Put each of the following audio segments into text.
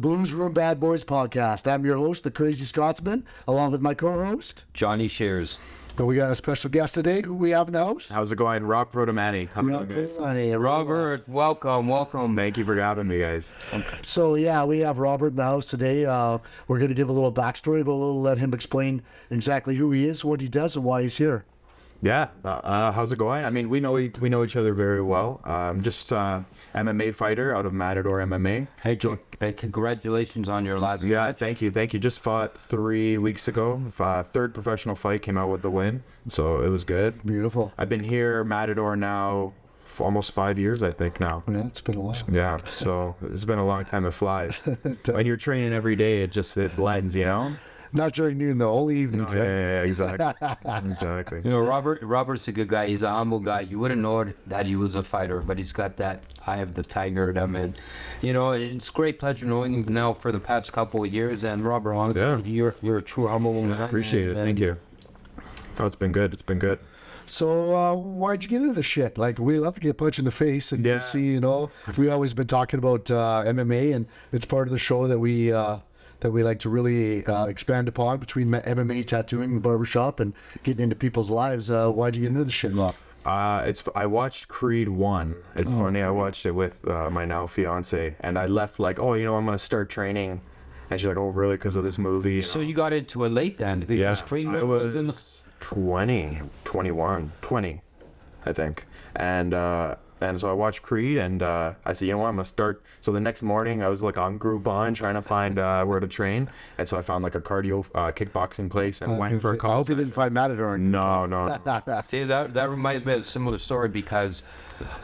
Booms Room Bad Boys podcast. I'm your host, the Crazy Scotsman, along with my co-host, Johnny Shears. But we got a special guest today who we have in the house. How's it going? Rob Protomanni. How's it going, guys? Robert, welcome. Thank you for having me, guys. So, yeah, we have Robert in the house today. We're going to give a little backstory, but we'll let him explain exactly who he is, what he does, and why he's here. Yeah. How's it going? I mean, we know each other very well. Just MMA fighter out of Matador MMA. Hey, congratulations on your last Yeah, match. thank you. Just fought 3 weeks ago. Third professional fight, came out with the win. So it was good. Beautiful. I've been here, Matador, now for almost 5 years, I think now. Yeah, it's been a while. Yeah, so it's been a long time. It flies. When you're training every day, it blends, you know? Not during noon, though, only evening. No, yeah, exactly. Exactly. You know, Robert's a good guy. He's a humble guy. You wouldn't know that he was a fighter, but he's got that eye of the tiger in him. And, you know, it's a great pleasure knowing him now for the past couple of years. And Robert, honestly, you're a true humble man. Appreciate it. Thank you. Oh, it's been good. So, why'd you get into this shit? Like, we love to get punched in the face and Yeah. see, you know, we always been talking about MMA, and it's part of the show that we like to really expand upon between MMA, tattooing, the barbershop, and getting into people's lives. Why'd you get into this shit, Rob? I watched Creed 1. It's funny, I watched it with my now fiance, and I left like, oh, you know, I'm gonna start training, and she's like, oh, really? Because of this movie? So you got into it late then? Yeah, Because I was 20, I think, and so I watched Creed, and I said, you know what, I'm gonna start. So the next morning, I was like on Groupon trying to find where to train, and so I found like a cardio kickboxing place and went for a I call. hope you didn't find Matador. No. See, that reminds me of a similar story because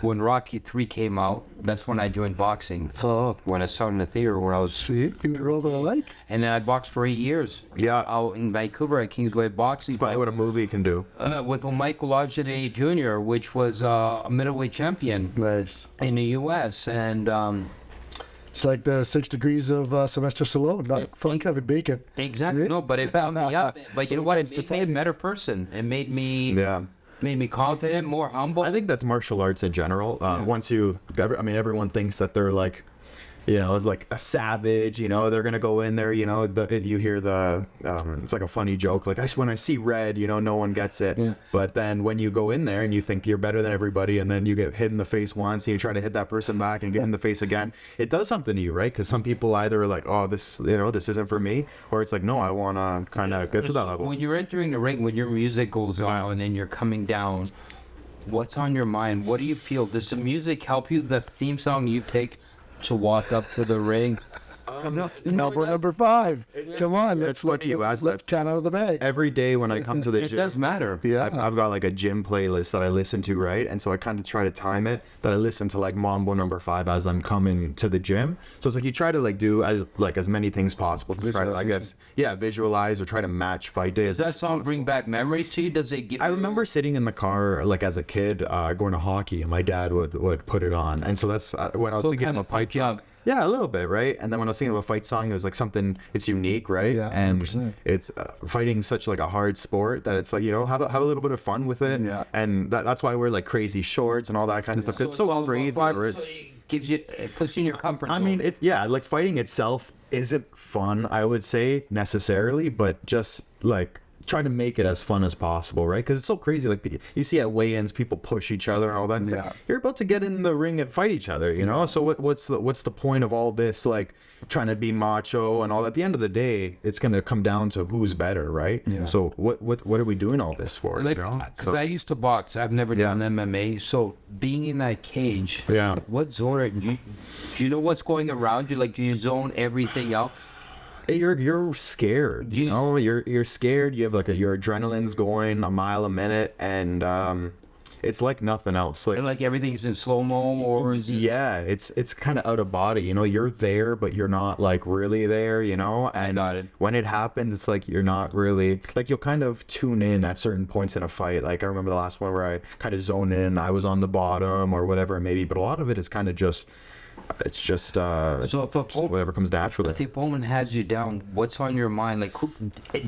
when Rocky 3 came out, that's when I joined boxing. Oh, When I saw it in the theater when I was... see, you rolled a leg. And then I boxed for 8 years. Yeah. Out in Vancouver at Kingsway Boxing. It's funny what a movie can do. With Michael Lajane Jr., which was a middleweight champion Nice. in the U.S. And It's like the 6 Degrees of Sylvester Stallone, not from Kevin Bacon. exactly, Yeah. no, but it found me up. But you know what? It made me a better person. It made me confident, more humble. I think that's martial arts in general. Everyone thinks that they're like, you know, it's like a savage, you know, they're going to go in there, you know, you hear it's like a funny joke. Like, when I see red, you know, no one gets it. Yeah. But then when you go in there and you think you're better than everybody, and then you get hit in the face once and you try to hit that person back and get in the face again, it does something to you, right? Because some people either are like, oh, this isn't for me. Or it's like, no, I want to kind of get to that level. When you're entering the ring, when your music goes on and then you're coming down, what's on your mind? What do you feel? Does the music help you? The theme song you take to walk up to the ring? Number 5. Come on, let's count out of the bag. Every day when I come to the It gym, does matter. Yeah. I've got like a gym playlist that I listen to, right? And so I kind of try to time it that I listen to like Mambo number 5 as I'm coming to the gym. So it's like you try to like do as many things possible to try to, I guess, visualize or try to match fight days. Does that song bring back memories to you? Does it give I remember sitting in the car like as a kid going to hockey, and my dad would put it on, and so that's when I was thinking of a fight song. Yeah, a little bit, right? And then when I was thinking of a fight song, it was like something, it's unique, right? Yeah, and 100%. it's fighting such like a hard sport that it's like, you know, have a little bit of fun with it. Yeah. And that's why we're like crazy shorts and all that kind of stuff. It's so crazy. So it puts you in your comfort zone. I mean, like fighting itself isn't fun, I would say, necessarily, but just like try to make it as fun as possible, right? Because it's so crazy. Like you see at weigh-ins, people push each other and all that. Yeah. You're about to get in the ring and fight each other, you know. So what's the point of all this, like trying to be macho and all that? At the end of the day, it's gonna come down to who's better, right? Yeah. So what are we doing all this for? Like, you know? because I used to box. I've never done MMA. So being in that cage, Yeah. what zone do you know what's going around you? Like, do you zone everything out? You're scared, you know. You're scared. You have like your adrenaline's going a mile a minute, and it's like nothing else. And like everything's in slow mo, or is it... Yeah, it's kind of out of body. You know, you're there, but you're not like really there. You know, and got it. when it happens, it's like you're not really like you'll kind of tune in at certain points in a fight. Like I remember the last one where I kind of zoned in. I was on the bottom or whatever, maybe. But a lot of it is kind of just. It's just So if whatever comes naturally. If the opponent has you down, what's on your mind? Like,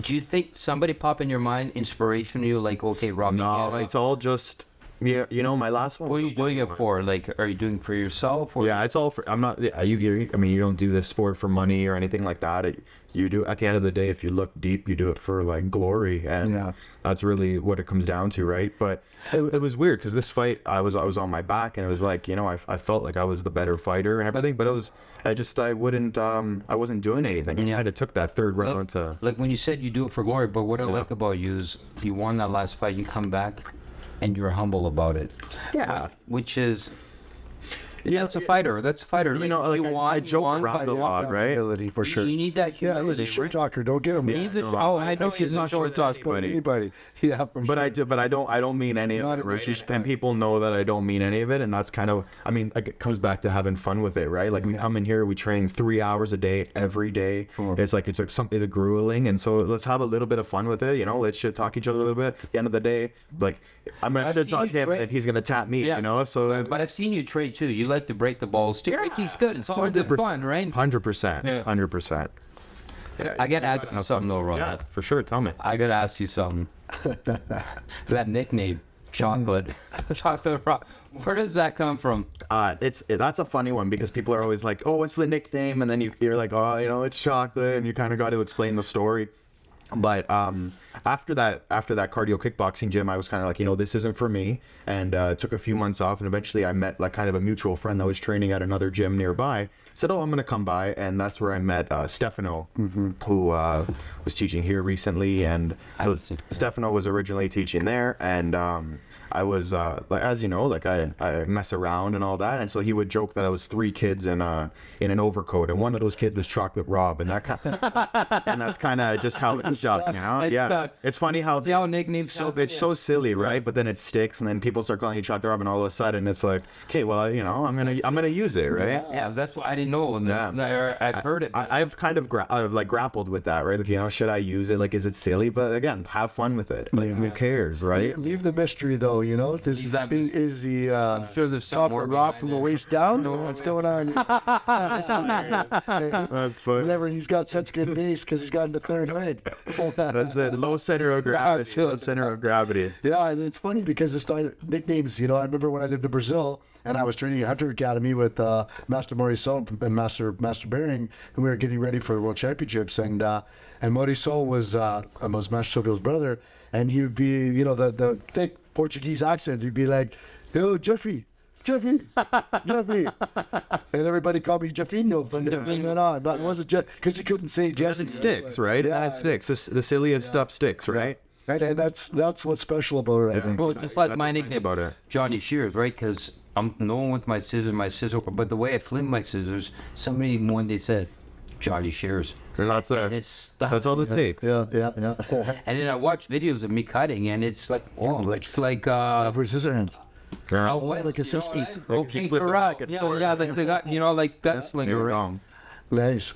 do you think somebody pop in your mind inspiration to you? Like, okay, Rob. No, it's all just Yeah, you know, my last one. What are you doing it for? Like, are you doing it for yourself? Or Yeah, it's all for. I'm not. Yeah, I mean, you don't do this sport for money or anything like that. You do at the end of the day. If you look deep, you do it for like glory, and Yeah. that's really what it comes down to, right? But it was weird because this fight, I was on my back, and it was like, you know, I felt like I was the better fighter and everything, but I wasn't doing anything. I had took that third round to. like when you said you do it for glory, but what I like about you is you won that last fight, you come back, and you're humble about it. Yeah. Which is, yeah, that's a fighter. That's a fighter. You know, like I joke around a lot, right? Ability for sure. You need that Yeah, humility. he's a shit right? talker. Don't get him. He's a, oh, I know he's not short talk, But anybody. Yeah, for But sure. I don't mean any of Not it, in right? disrespect. And people know that I don't mean any of it, and that's kind of, I mean, like, it comes back to having fun with it, right? Like we come in here, we train 3 hours a day, every day. Sure. It's like something grueling, and so let's have a little bit of fun with it, you know. Let's shit talk each other a little bit. At the end of the day, like I'm gonna shit talk him, and he's gonna tap me, you know. So, But I've seen you trade too. You like to break the balls. He's good. It's all good fun, right? 100%, Yeah. 100%. I gotta ask you something though, Ron. Yeah, for sure. Tell me. I gotta ask you something. That nickname, Chocolate. Chocolate Rock. Where does that come from? That's a funny one because people are always like, oh, what's the nickname? And then you're like, oh, you know, it's chocolate, and you kind of got to explain the story. But after that cardio kickboxing gym, I was kind of like, you know, this isn't for me, and took a few months off, and eventually I met like kind of a mutual friend that was training at another gym nearby. Said, oh, I'm gonna come by, and that's where I met Stefano, who was teaching here recently, and so Stefano was originally teaching there, and I was like, as you know, like I mess around and all that, and so he would joke that I was 3 kids in an overcoat, and one of those kids was Chocolate Rob, and and that's kind of just how it's stuck, you know? It's funny how See how nicknames it's so silly, right? But then it sticks, and then people start calling you Chocolate Rob, and all of a sudden it's like, okay, well, you know, I'm gonna use it, right? Yeah, that's what I didn't know. I've heard it. I've kind of I've like grappled with that, right? Like, you know, should I use it? Like, is it silly? But again, have fun with it. Like, who cares, right? Leave the mystery though, you know. Leave that Is the sure there's some more chocolate rock behind from the it. waist down? What's going on? That's funny. Whenever he's got such good base because he's got in the third head. That's it. Low center of gravity. Low center of gravity. Yeah, and it's funny because the style nicknames, you know, I remember when I lived in Brazil and I was training at Hunter Academy with Master Maurição and Master Bering, and we were getting ready for the World Championships, and Maurição was Master Silvio's brother, and he would be, you know, the thick Portuguese accent. He'd be like, yo, Jeffy, and everybody called me Jeffinho from then on. But it wasn't just because he couldn't say Jesse. It sticks, right? Yeah, That sticks. The silliest stuff sticks, right? And that's what's special about it, I think. Well, just like my That's nice nickname, about it. Johnny Shears, right? Because I'm no one with my scissors, but the way I flip my scissors, somebody one day said, Johnny Shears. And that's And it's stuck. That's all it takes. Yeah. And then I watch videos of me cutting, and it's like, oh, it's like, For Scissorhands. Yeah. oh, what? like a Siski. Okay, flip it correct. back. Yeah, like they got, you know, like that's like, You're wrong. Nice.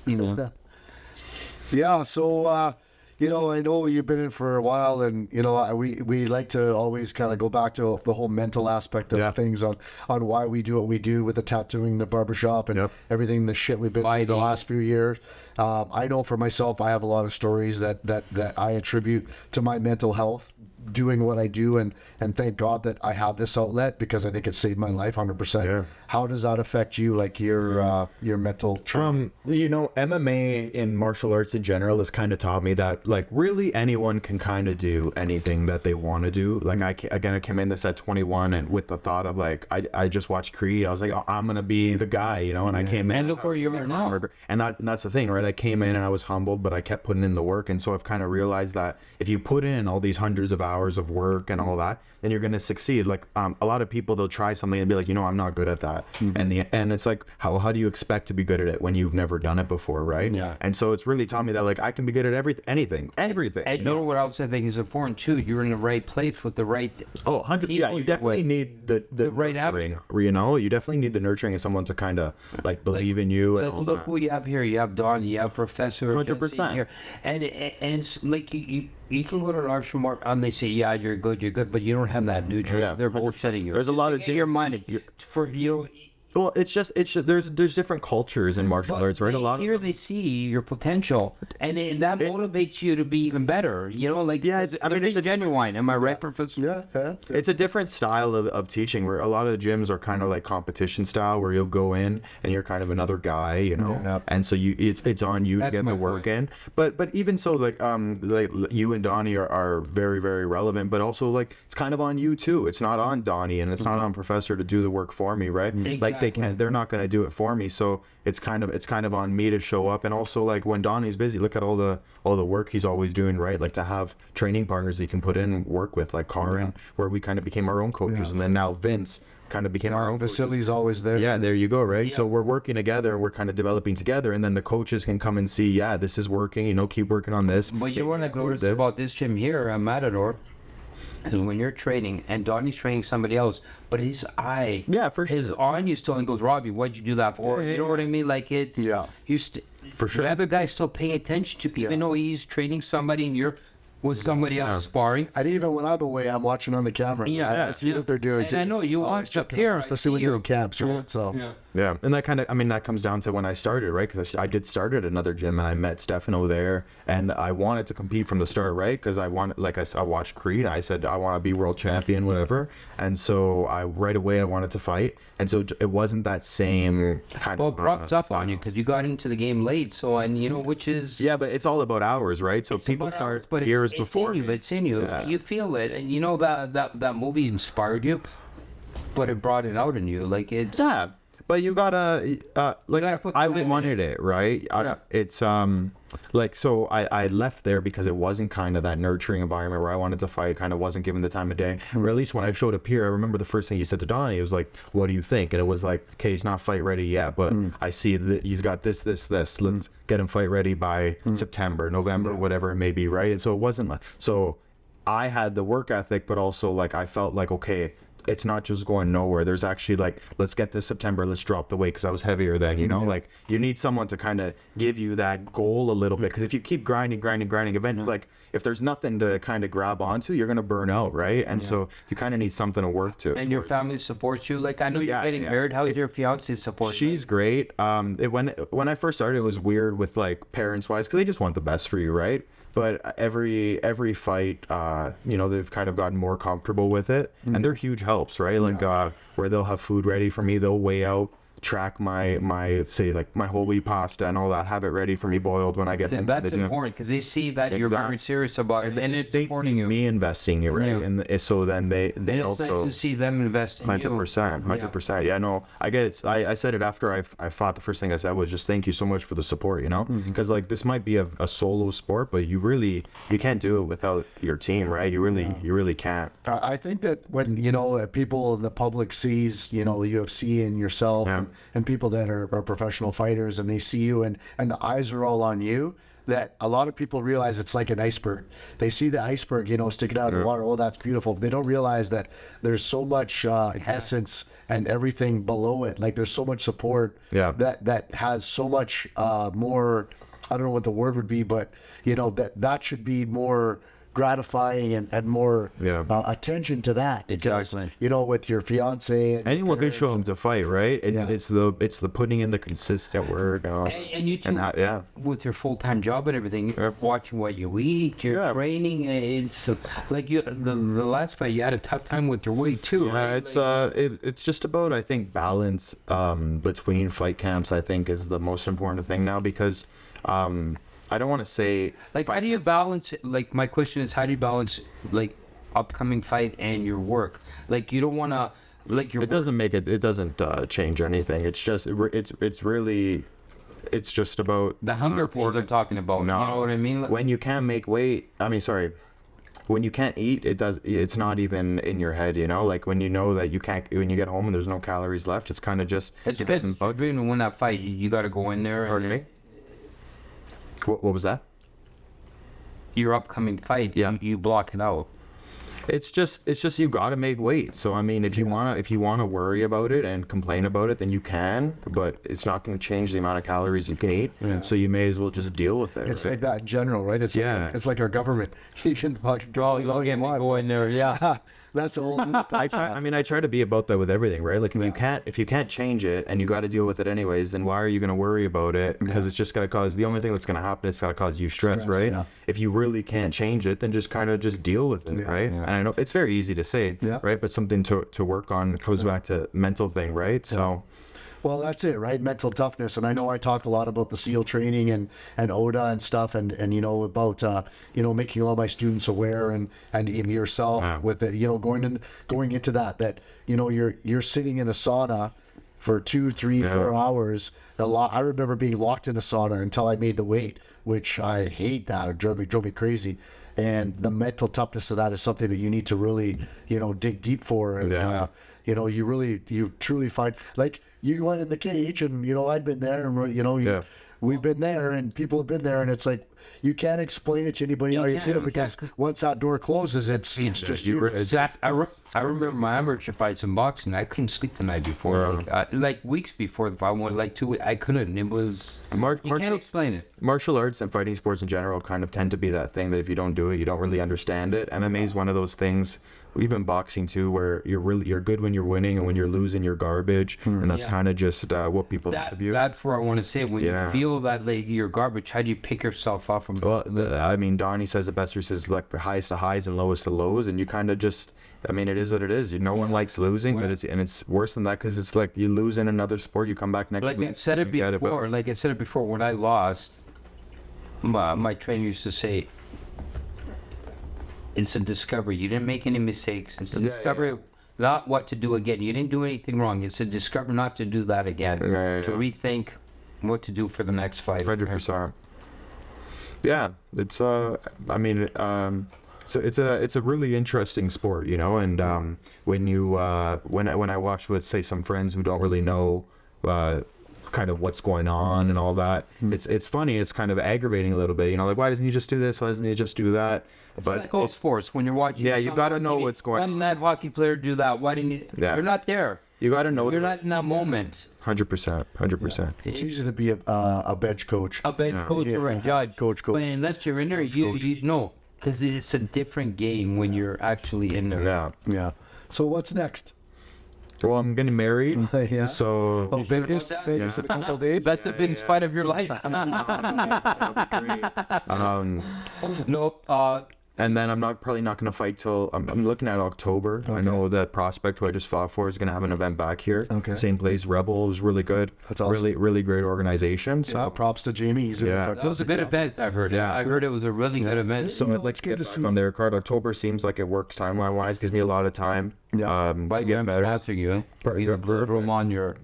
Yeah, so, you know, I know you've been in for a while, and, you know, we like to always kind of go back to the whole mental aspect of things on why we do what we do with the tattooing, the barbershop, and everything, the shit we've been through the last few years. I know for myself, I have a lot of stories that I attribute to my mental health doing what I do, and thank God that I have this outlet because I think it saved my life 100%. Yeah. How does that affect you, like your mental You know, MMA in martial arts in general has kind of taught me that, like, really anyone can kind of do anything that they want to do. Like, I came in this at 21, and with the thought of, like, I just watched Creed. I was like, oh, I'm going to be the guy, you know, and I came in. and look where you are now. And that's the thing, right? I came in and I was humbled, but I kept putting in the work. And so I've kind of realized that if you put in all these hundreds of hours of work and all that, then you're going to succeed. Like, a lot of people, they'll try something and be like, you know, I'm not good at that. And it's like, how do you expect to be good at it when you've never done it before, right? Yeah. And so it's really taught me that, like, I can be good at anything. And you know what else I think is important too? You're in the right place with the right. Oh, 100. Yeah, you definitely need the right nurturing. You know, you definitely need the nurturing of someone to kind of like believe in you. And Like, all look that. who you have here. You have Don. You have Professor. 100%. Here, and it's like you can go to an arts remark and they say, yeah, you're good, but you don't have that nutrient. Yeah. They're both setting you. There's a lot of Get your mind for you know. Well, it's just there's different cultures in martial arts, right? A lot Here of they see your potential, and that motivates you to be even better. You know, like Yeah, it's genuine. Am I right, Professor? Yeah. it's a different style of teaching where a lot of the gyms are kind of like competition style where you'll go in and you're kind of another guy, you know, Yeah. and so it's on you to That's get my the work point. in. But even so, like you and Donnie are very, very relevant, but also like it's kind of on you too. It's not on Donnie and it's not on Professor to do the work for me, right? Like they're not going to do it for me, so it's kind of on me to show up. And also like when Donnie's busy, look at all the work he's always doing, right? Like to have training partners he can put in and work with, like Karin, where we kind of became our own coaches, and then now Vince kind of became our own coaches. Vasily's always there. Yeah, there you go, right? So we're working together and we're kind of developing together, and then the coaches can come and see, yeah, this is working, you know, keep working on this. But you want to notice about this gym here at Matador is when you're training and Donnie's training somebody else, but his eye, Yeah, for sure. his eye you still and goes, Robbie, what'd you do that for? You know what I mean? Like it's For sure. The other guy's still paying attention to you, even though he's training somebody and you're with somebody else sparring. And even when I'm away, I'm watching on the camera. I see what they're doing. And I know you watch up here, especially when you're in camps, right? So Yeah, and that kind of, I mean, that comes down to when I started, right? Because I did start at another gym and I met Stefano there, and I wanted to compete from the start, right? Because I wanted, like I watched Creed, I said I want to be world champion, whatever, and so right away I wanted to fight, and so it wasn't that same kind Well, of. props up on you because you got into the game late, so and you know which is Yeah, but it's all about hours, right? So people about start hours, but years it's before. in you, it's in you. Yeah. You feel it, and you know that movie inspired you, but it brought it out in you. Like it's Yeah, but you gotta gotta put I time in wanted it, right? It's like, so I left there because it wasn't kind of that nurturing environment where I wanted to fight, kind of wasn't given the time of day. Or at least when I showed up here, I remember the first thing he said to Donnie, it was like, what do you think? And it was like, okay, he's not fight ready yet, but I see that he's got this. Let's get him fight ready by September, November, whatever it may be, right? And so it wasn't like, so I had the work ethic, but also like I felt like, okay, it's not just going nowhere. There's actually like, let's get this September, let's drop the weight, because I was heavier then, you know, like you need someone to kind of give you that goal a little bit, because if you keep grinding, eventually, like if there's nothing to kind of grab onto, you're going to burn out, right? And so you kind of need something to work to. and your family supports you. Like I know you're getting married. How's your fiance support? She's great. When I first started, it was weird with like parents wise, because they just want the best for you, right? But every fight, you know, they've kind of gotten more comfortable with it, and they're huge helps, right? Like where they'll have food ready for me, they'll weigh out, track my say like my whole wheat pasta and all that, have it ready for me boiled when I get into That's the gym. important because they see that you're very serious about it, and it's They supporting see you. me investing it, right? Yeah. And so then they And it's also. nice to see them invest in you. 100%. Yeah, no, I get it. I said it after I fought. The first thing I said was just thank you so much for the support, you know? Because like this might be a solo sport, but you can't do it without your team, right? You really can't. I think that when, you know, people, the public sees, you know, the UFC and yourself and people that are professional fighters, and they see you and the eyes are all on you, that a lot of people realize it's like an iceberg. They see the iceberg, you know, sticking out of the water. Oh, that's beautiful. But they don't realize that there's so much essence and everything below it. Like there's so much support that has so much more, I don't know what the word would be, but, you know, that should be more gratifying and more attention to that. Because, Exactly. you know, with your fiance and Anyone can show them to fight, right? It's the putting in the consistent work. And you too, with your full-time job and everything, you're watching what you eat, you're training. It's like the last fight, you had a tough time with your weight too, right? It's just about, I think, balance between fight camps. I think is the most important thing now, because I don't want to say like how do you balance it? Like my question is, how do you balance like upcoming fight and your work? Like you don't want to like your it doesn't make it doesn't change anything. It's just it's really it's just about the hunger pores I'm talking about. No. You know what I mean? Like, when you can't make weight, when you can't eat, it's not even in your head, you know, like when you know that you can't, when you get home and there's no calories left, it's kind of just it's when you win that fight, you got to go in there. Pardon me? What was that? Your upcoming fight, you block it out. It's just you got to make weight. So I mean, if you wanna worry about it and complain about it, then you can, but it's not going to change the amount of calories you can eat. So you may as well just deal with it. it's like that in general, right? It's it's like our government. You can fucking Go in there, yeah. That's all. I try to be about that with everything, right? Like if you can't change it and you got to deal with it anyways, then why are you going to worry about it? Because it's just going to cause, the only thing that's going to happen, it's going to cause you stress, right? Yeah. If you really can't change it, then just kind of just deal with it, right? And I know it's very easy to say, right? But something to work on comes back to mental thing, right? So. Well, that's it, right? Mental toughness. And I know I talk a lot about the SEAL training and ODA and stuff, and about making all my students aware and even yourself with it, going into that you're sitting in a sauna for 2, 3, 4 hours. I remember being locked in a sauna until I made the weight, which I hate that. It drove me crazy. And the mental toughness of that is something that you need to really, dig deep for. And, you truly find, like, you went in the cage and, I'd been there and, we've been there and people have been there, and it's like, you can't explain it to anybody how you feel, because once that door closes, it's just you. I remember my amateur fights in boxing. I couldn't sleep the night before, like weeks before the fight. Like 2 weeks, I couldn't. It was you can't explain it. Martial arts and fighting sports in general kind of tend to be that thing that if you don't do it, you don't really understand it. MMA is one of those things. Even boxing too, where you're good when you're winning, and when you're losing, you're garbage, and that's kind of just what people think of you. That's what I want to say. When you feel that like you're garbage, how do you pick yourself up from? Well, Donnie says it best. He says like the highest to highs and lowest to lows, and you kind of just. It is what it is. No one likes losing, but it's worse than that, because it's like you lose in another sport, you come back next week. Like I said it before, when I lost, my trainer used to say, it's a discovery. You didn't make any mistakes. It's a discovery, not what to do again. You didn't do anything wrong. It's a discovery not to do that again. To rethink what to do for the next fight. 100%. Yeah, it's it's a really interesting sport, and when I watch with, say, some friends who don't really know kind of what's going on and all that, it's funny, it's kind of aggravating a little bit, like, why doesn't he just do this, why doesn't he just do that? But like all sports, when you're watching, you got to know what's going on. Why didn't that hockey player do that? Why didn't you? You're not there. You got to know. You're not in that moment. 100%. It's easy to be a bench coach, or a judge, coach. But unless you're in there, you know, because it's a different game when you're actually in there. Yeah. So what's next? Well, I'm getting married. So Vegas in a couple days. That's the biggest fight of your life. And then I'm probably not going to fight till I'm looking at October. Okay. I know that Prospect, who I just fought for, is going to have an event back here. Okay. Same place. Rebel was really good. That's awesome. Really, really great organization. So props to Jamie. It was a good event. I've heard. Yeah, I heard it was a really good event. So I'd like to get back on their card. October seems like it works timeline wise. Gives me a lot of time. To get better. After you, either put on your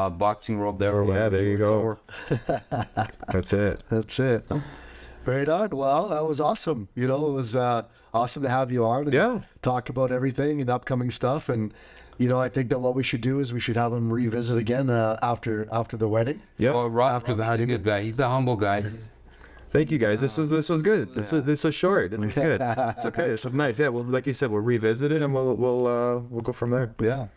boxing robe there. Yeah, there you go. That's it. Right on. Well, that was awesome. It was awesome to have you on and talk about everything and upcoming stuff. And, I think that what we should do is we should have him revisit again after the wedding. Yeah. Well, after that, he's a good guy. He's a humble guy. Thank you guys. This was good. This was short. This is good. It's okay. This is nice. Yeah. Well, like you said, we'll revisit it and we'll go from there. Yeah.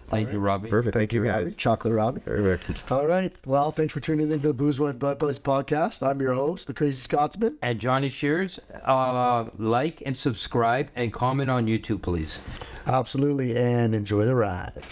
Thank you, Robbie. Perfect. Thank you, guys. Chocolate Robbie. Perfect. All right. Well, thanks for tuning into the Booze Wine Bud Boys podcast. I'm your host, the Crazy Scotsman. And Johnny Shears. Like and subscribe and comment on YouTube, please. Absolutely. And enjoy the ride.